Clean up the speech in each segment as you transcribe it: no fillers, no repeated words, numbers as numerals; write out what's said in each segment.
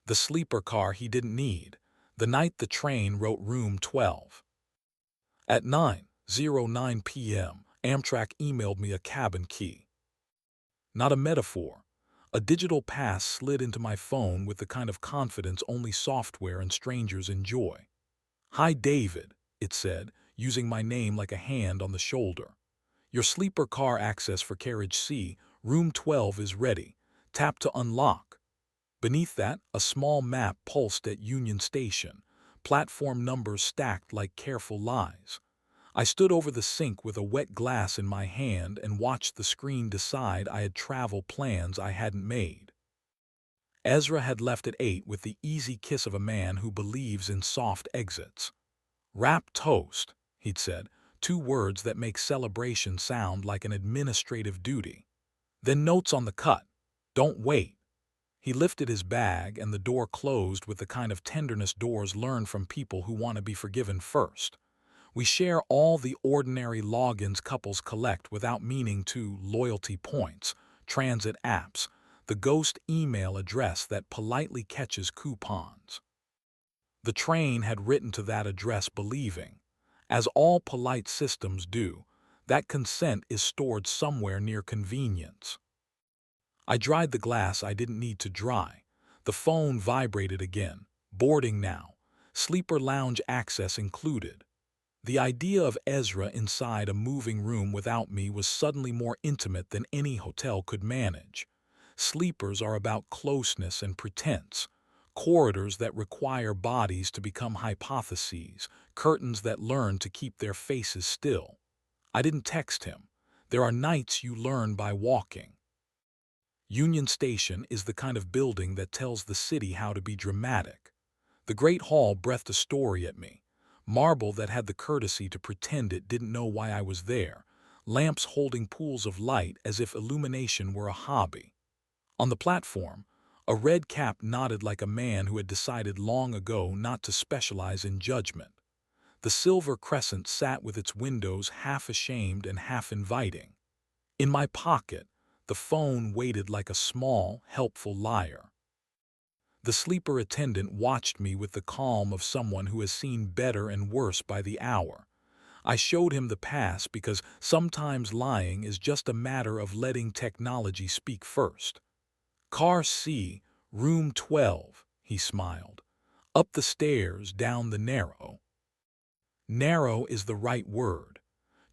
The sleeper car he didn't need. The night the train wrote room 12. At 9:09 p.m., Amtrak emailed me a cabin key. Not a metaphor. A digital pass slid into my phone with the kind of confidence only software and strangers enjoy. "Hi, David," it said, using my name like a hand on the shoulder. "Your sleeper car access for carriage C, room 12 is ready. Tap to unlock." Beneath that, a small map pulsed at Union Station, platform numbers stacked like careful lies. I stood over the sink with a wet glass in my hand and watched the screen decide I had travel plans I hadn't made. Ezra had left at 8 with the easy kiss of a man who believes in soft exits. "Wrap toast," he'd said, 2 words that make celebration sound like an administrative duty. Then notes on the cut. "Don't wait." He lifted his bag and the door closed with the kind of tenderness doors learn from people who want to be forgiven first. We share all the ordinary logins couples collect without meaning to: loyalty points, transit apps, the ghost email address that politely catches coupons. The train had written to that address believing, as all polite systems do, that consent is stored somewhere near convenience. I dried the glass I didn't need to dry. The phone vibrated again. Boarding now. Sleeper lounge access included. The idea of Ezra inside a moving room without me was suddenly more intimate than any hotel could manage. Sleepers are about closeness and pretense. Corridors that require bodies to become hypotheses, curtains that learn to keep their faces still. I didn't text him. There are nights you learn by walking. Union Station is the kind of building that tells the city how to be dramatic. The Great Hall breathed a story at me. Marble that had the courtesy to pretend it didn't know why I was there. Lamps holding pools of light as if illumination were a hobby. On the platform, a red cap nodded like a man who had decided long ago not to specialize in judgment. The silver crescent sat with its windows half ashamed and half inviting. In my pocket, the phone waited like a small, helpful liar. The sleeper attendant watched me with the calm of someone who has seen better and worse by the hour. I showed him the pass because sometimes lying is just a matter of letting technology speak first. "Car C, room 12, he smiled. "Up the stairs, down the narrow." Narrow is the right word.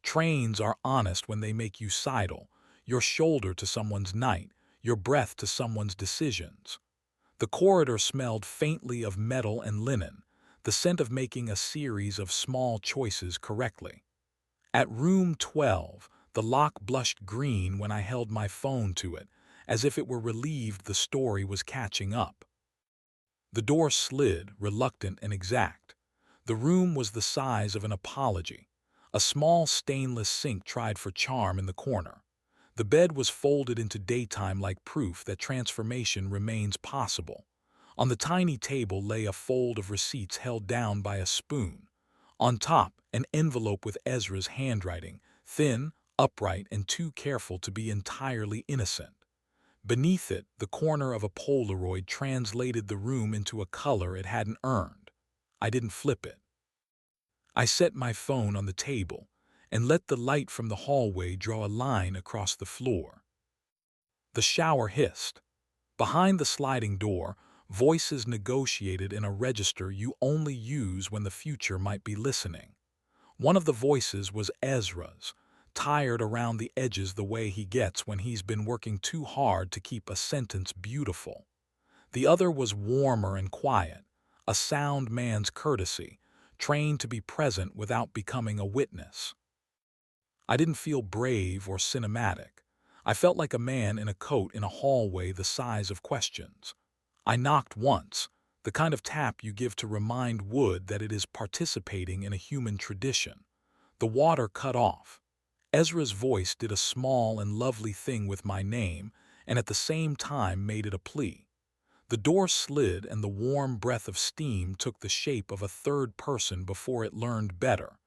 Trains are honest when they make you sidle, your shoulder to someone's night, your breath to someone's decisions. The corridor smelled faintly of metal and linen, the scent of making a series of small choices correctly. At room 12, the lock blushed green when I held my phone to it, as if it were relieved the story was catching up. The door slid, reluctant and exact. The room was the size of an apology. A small stainless sink tried for charm in the corner. The bed was folded into daytime like proof that transformation remains possible. On the tiny table lay a fold of receipts held down by a spoon. On top, an envelope with Ezra's handwriting, thin, upright, and too careful to be entirely innocent. Beneath it, the corner of a Polaroid translated the room into a color it hadn't earned. I didn't flip it. I set my phone on the table and let the light from the hallway draw a line across the floor. The shower hissed. Behind the sliding door, voices negotiated in a register you only use when the future might be listening. One of the voices was Ezra's, tired around the edges the way he gets when he's been working too hard to keep a sentence beautiful. The other was warmer and quiet, a sound man's courtesy, trained to be present without becoming a witness. I didn't feel brave or cinematic. I felt like a man in a coat in a hallway the size of questions. I knocked once, the kind of tap you give to remind wood that it is participating in a human tradition. The water cut off. Ezra's voice did a small and lovely thing with my name, and at the same time made it a plea. The door slid and the warm breath of steam took the shape of a third person before it learned better.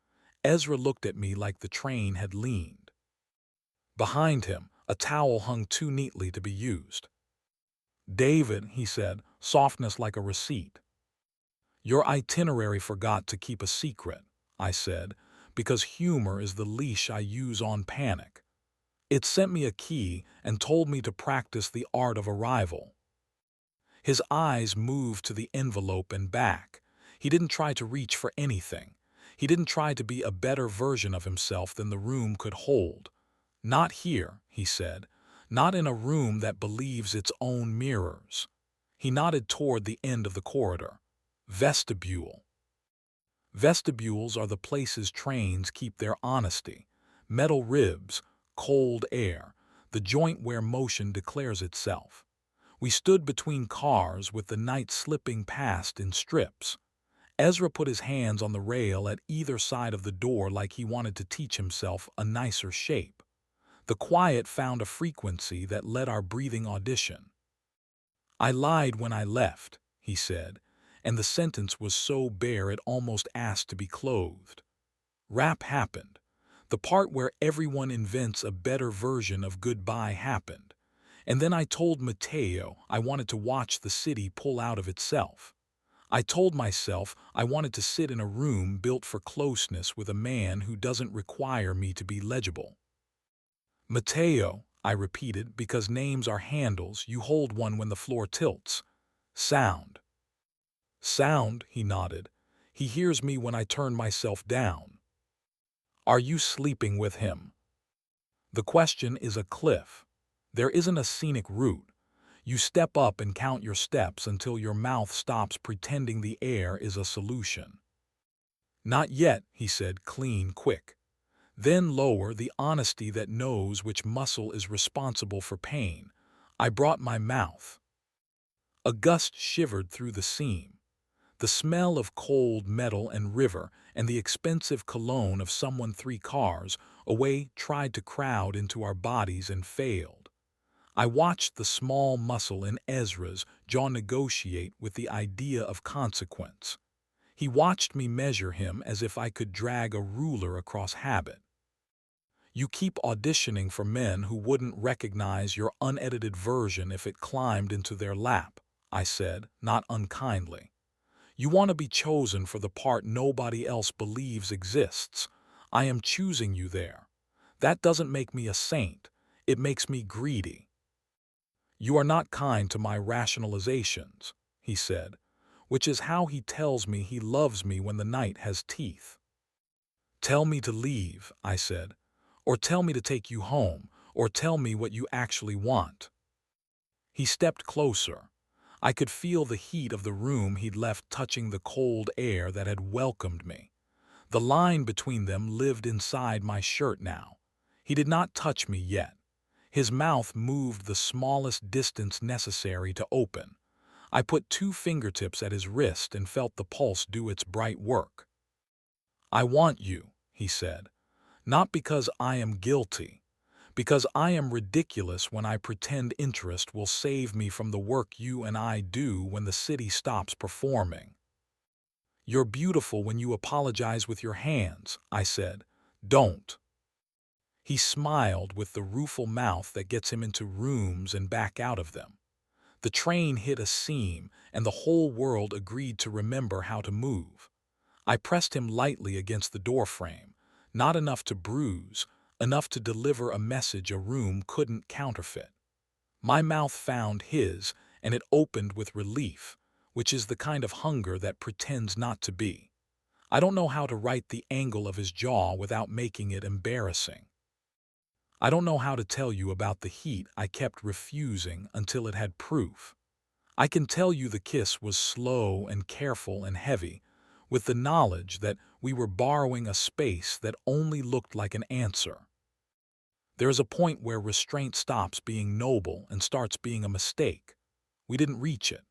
Ezra looked at me like the train had leaned. Behind him, a towel hung too neatly to be used. David, he said, softness like a receipt. Your itinerary forgot to keep a secret, I said, because humor is the leash I use on panic. It sent me a key and told me to practice the art of arrival. His eyes moved to the envelope and back. He didn't try to reach for anything. He didn't try to be a better version of himself than the room could hold. Not here, he said. Not in a room that believes its own mirrors. He nodded toward the end of the corridor. Vestibule. Vestibules are the places trains keep their honesty. Metal ribs, cold air, the joint where motion declares itself. We stood between cars with the night slipping past in strips. Ezra put his hands on the rail at either side of the door like he wanted to teach himself a nicer shape. The quiet found a frequency that let our breathing audition. I lied when I left, he said, and the sentence was so bare it almost asked to be clothed. Rap happened. The part where everyone invents a better version of goodbye happened. And then I told Mateo I wanted to watch the city pull out of itself. I told myself I wanted to sit in a room built for closeness with a man who doesn't require me to be legible. Mateo, I repeated, because names are handles, you hold one when the floor tilts. Sound. Sound, he nodded. He hears me when I turn myself down. Are you sleeping with him? The question is a cliff. There isn't a scenic route. You step up and count your steps until your mouth stops pretending the air is a solution. Not yet, he said, clean, quick. Then lower the honesty that knows which muscle is responsible for pain. I brought my mouth. A gust shivered through the seam. The smell of cold metal and river and the expensive cologne of someone 3 cars away tried to crowd into our bodies and failed. I watched the small muscle in Ezra's jaw negotiate with the idea of consequence. He watched me measure him as if I could drag a ruler across habit. You keep auditioning for men who wouldn't recognize your unedited version if it climbed into their lap, I said, not unkindly. You want to be chosen for the part nobody else believes exists. I am choosing you there. That doesn't make me a saint. It makes me greedy. You are not kind to my rationalizations, he said, which is how he tells me he loves me when the night has teeth. Tell me to leave, I said, or tell me to take you home, or tell me what you actually want. He stepped closer. I could feel the heat of the room he'd left touching the cold air that had welcomed me. The line between them lived inside my shirt now. He did not touch me yet. His mouth moved the smallest distance necessary to open. I put 2 fingertips at his wrist and felt the pulse do its bright work. I want you, he said, not because I am guilty, because I am ridiculous when I pretend interest will save me from the work you and I do when the city stops performing. You're beautiful when you apologize with your hands, I said. Don't. He smiled with the rueful mouth that gets him into rooms and back out of them. The train hit a seam, and the whole world agreed to remember how to move. I pressed him lightly against the doorframe, not enough to bruise, enough to deliver a message a room couldn't counterfeit. My mouth found his, and it opened with relief, which is the kind of hunger that pretends not to be. I don't know how to write the angle of his jaw without making it embarrassing. I don't know how to tell you about the heat I kept refusing until it had proof. I can tell you the kiss was slow and careful and heavy, with the knowledge that we were borrowing a space that only looked like an answer. There is a point where restraint stops being noble and starts being a mistake. We didn't reach it.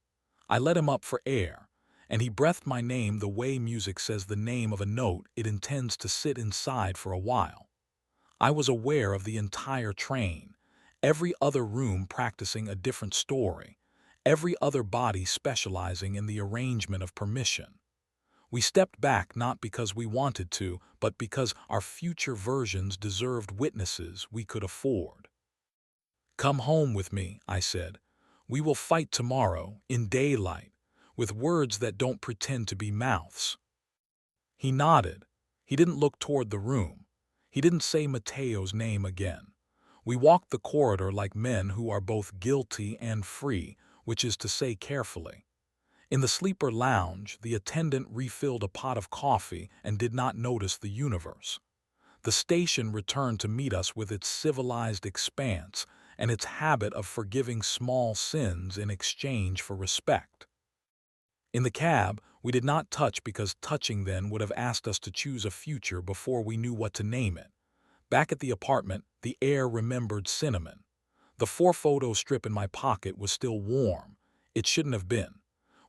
I let him up for air, and he breathed my name the way music says the name of a note it intends to sit inside for a while. I was aware of the entire train, every other room practicing a different story, every other body specializing in the arrangement of permission. We stepped back not because we wanted to, but because our future versions deserved witnesses we could afford. Come home with me, I said. We will fight tomorrow, in daylight, with words that don't pretend to be mouths. He nodded. He didn't look toward the room. He didn't say Mateo's name again. We walked the corridor like men who are both guilty and free, which is to say carefully. In the sleeper lounge, the attendant refilled a pot of coffee and did not notice the universe. The station returned to meet us with its civilized expanse and its habit of forgiving small sins in exchange for respect. In the cab, we did not touch because touching then would have asked us to choose a future before we knew what to name it. Back at the apartment, the air remembered cinnamon. The 4-photo strip in my pocket was still warm. It shouldn't have been.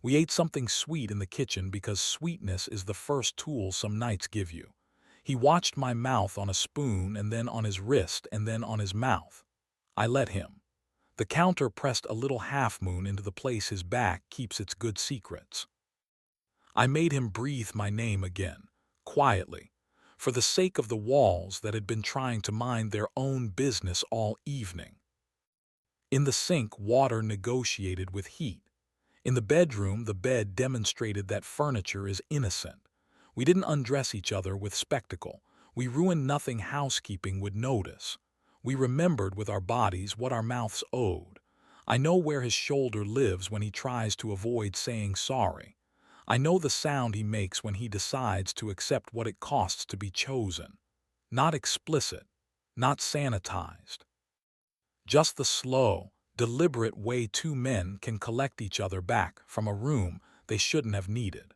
We ate something sweet in the kitchen because sweetness is the first tool some nights give you. He watched my mouth on a spoon and then on his wrist and then on his mouth. I let him. The counter pressed a little half-moon into the place his back keeps its good secrets. I made him breathe my name again, quietly, for the sake of the walls that had been trying to mind their own business all evening. In the sink, water negotiated with heat. In the bedroom, the bed demonstrated that furniture is innocent. We didn't undress each other with spectacle. We ruined nothing housekeeping would notice. We remembered with our bodies what our mouths owed. I know where his shoulder lives when he tries to avoid saying sorry. I know the sound he makes when he decides to accept what it costs to be chosen. Not explicit, not sanitized. Just the slow, deliberate way two men can collect each other back from a room they shouldn't have needed.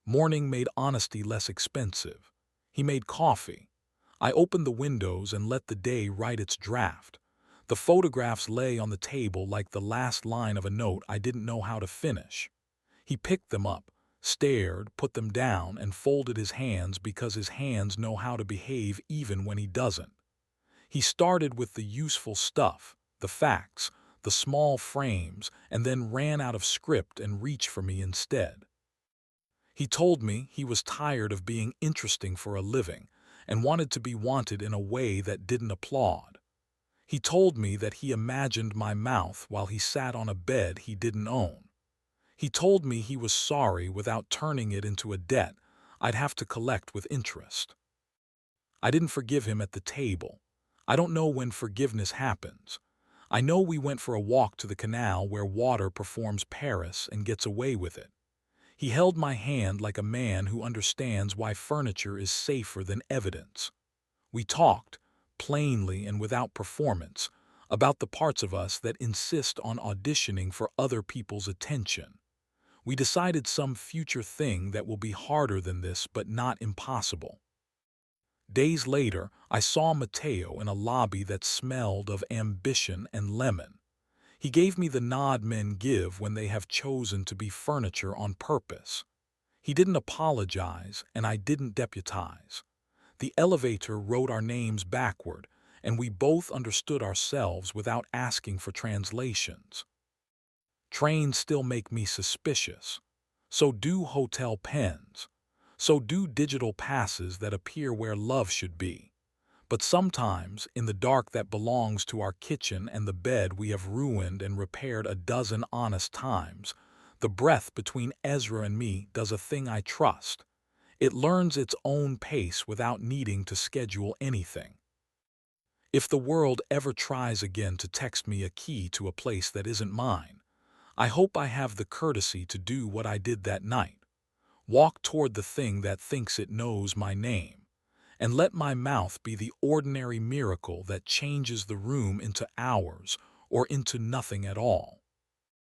Morning made honesty less expensive. He made coffee. I opened the windows and let the day write its draft. The photographs lay on the table like the last line of a note I didn't know how to finish. He picked them up, stared, put them down, and folded his hands because his hands know how to behave even when he doesn't. He started with the useful stuff, the facts, the small frames, and then ran out of script and reached for me instead. He told me he was tired of being interesting for a living and wanted to be wanted in a way that didn't applaud. He told me that he imagined my mouth while he sat on a bed he didn't own. He told me he was sorry without turning it into a debt I'd have to collect with interest. I didn't forgive him at the table. I don't know when forgiveness happens. I know we went for a walk to the canal where water performs Paris and gets away with it. He held my hand like a man who understands why furniture is safer than evidence. We talked, plainly and without performance, about the parts of us that insist on auditioning for other people's attention. We decided some future thing that will be harder than this but not impossible. Days later, I saw Mateo in a lobby that smelled of ambition and lemon. He gave me the nod men give when they have chosen to be furniture on purpose. He didn't apologize, and I didn't deputize. The elevator wrote our names backward, and we both understood ourselves without asking for translations. Trains still make me suspicious. So do hotel pens. So do digital passes that appear where love should be. But sometimes, in the dark that belongs to our kitchen and the bed we have ruined and repaired a dozen honest times, the breath between Ezra and me does a thing I trust. It learns its own pace without needing to schedule anything. If the world ever tries again to text me a key to a place that isn't mine, I hope I have the courtesy to do what I did that night. Walk toward the thing that thinks it knows my name, and let my mouth be the ordinary miracle that changes the room into ours or into nothing at all.